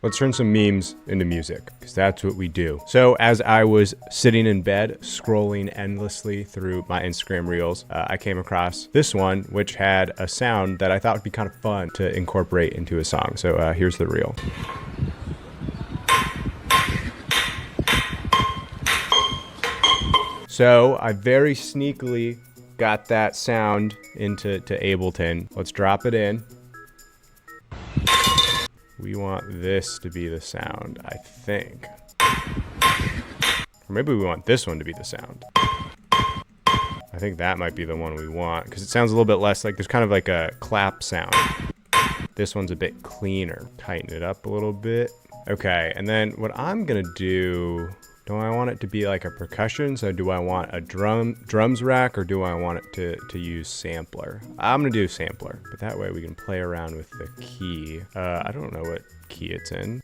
Let's turn some memes into music, because that's what we do. So as I was sitting in bed, scrolling endlessly through my Instagram reels, I came across this one, which had a sound that I thought would be kind of fun to incorporate into a song. So here's the reel. So I very sneakily got that sound into Ableton. Let's drop it in. We want this to be the sound, I think. Or maybe we want this one to be the sound. I think that might be the one we want, because it sounds a little bit less like, there's kind of like a clap sound. This one's a bit cleaner. Tighten it up a little bit. Okay, and then what I'm gonna do, do I want it to be like a percussion? So do I want a drums rack, or do I want it to use sampler? I'm gonna do sampler, but that way we can play around with the key. I don't know what key it's in.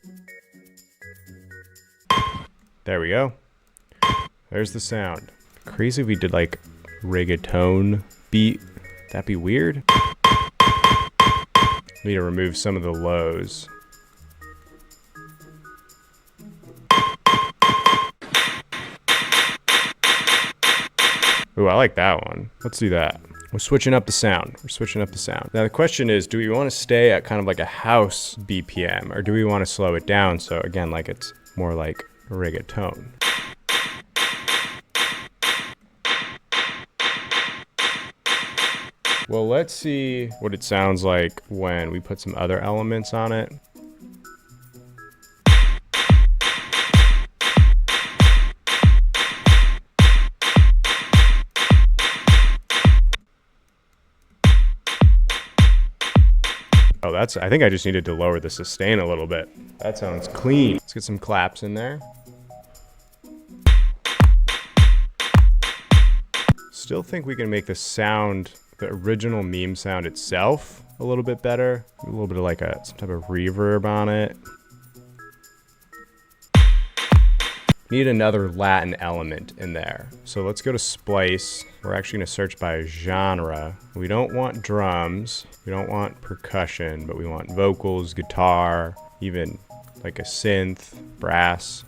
There we go. There's the sound. Crazy if we did like reggaeton beat. That'd be weird. Need to remove some of the lows. Ooh, I like that one. Let's do that. We're switching up the sound. We're switching up the sound. Now the question is, do we want to stay at kind of like a house BPM, or do we want to slow it down so again, like it's more like reggaeton? Well, let's see what it sounds like when we put some other elements on it. Oh, I think I just needed to lower the sustain a little bit. That sounds clean. Let's get some claps in there. Still think we can make the sound, the original meme sound itself, a little bit better. A little bit of like some type of reverb on it. Need another Latin element in there. So let's go to splice. We're actually gonna search by genre. We don't want drums, we don't want percussion, but we want vocals, guitar, even like a synth, brass.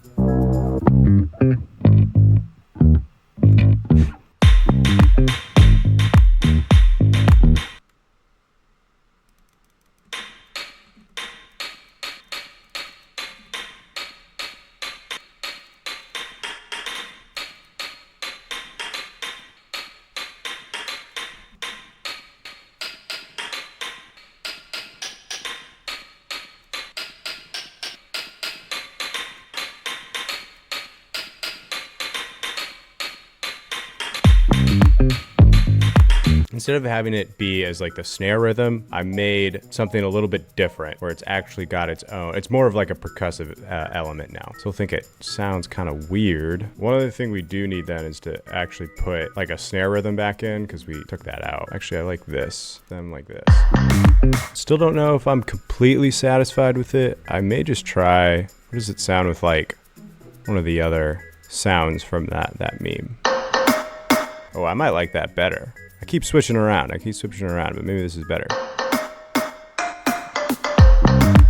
Instead of having it be as like the snare rhythm, I made something a little bit different where it's actually got its own. It's more of like a percussive element now. So I think it sounds kind of weird. One other thing we do need then is to actually put like a snare rhythm back in, because we took that out. Actually, I like this, them like this. Still don't know if I'm completely satisfied with it. I may just try, what does it sound with like one of the other sounds from that meme? Oh, I might like that better. I keep switching around, but maybe this is better.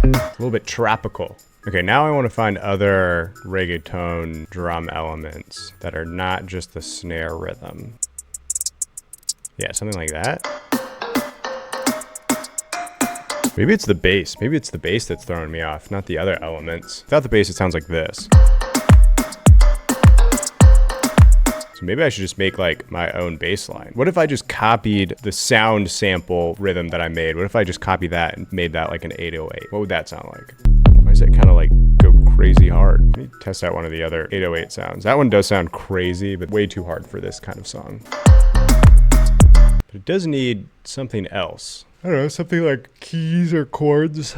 A little bit tropical. Okay, now I want to find other reggaeton drum elements that are not just the snare rhythm. Yeah, something like that. Maybe it's the bass. Maybe it's the bass that's throwing me off, not the other elements. Without the bass, it sounds like this. So maybe I should just make like my own bass line. What if I just copied the sound sample rhythm that I made? What if I just copied that and made that like an 808? What would that sound like? Why does it kind of like go crazy hard? Let me test out one of the other 808 sounds. That one does sound crazy, but way too hard for this kind of song. But it does need something else. I don't know, something like keys or chords.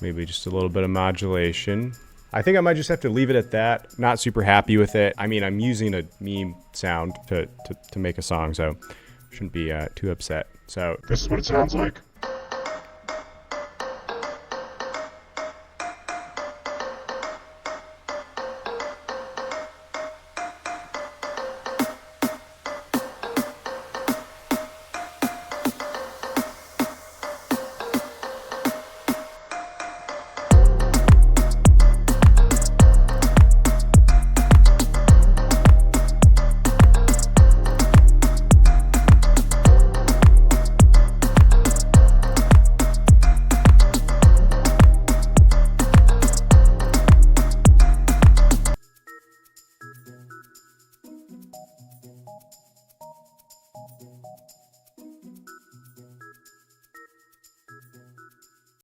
Maybe just a little bit of modulation. I think I might just have to leave it at that. Not super happy with it. I mean, I'm using a meme sound to make a song, so shouldn't be too upset. So this is what it sounds like.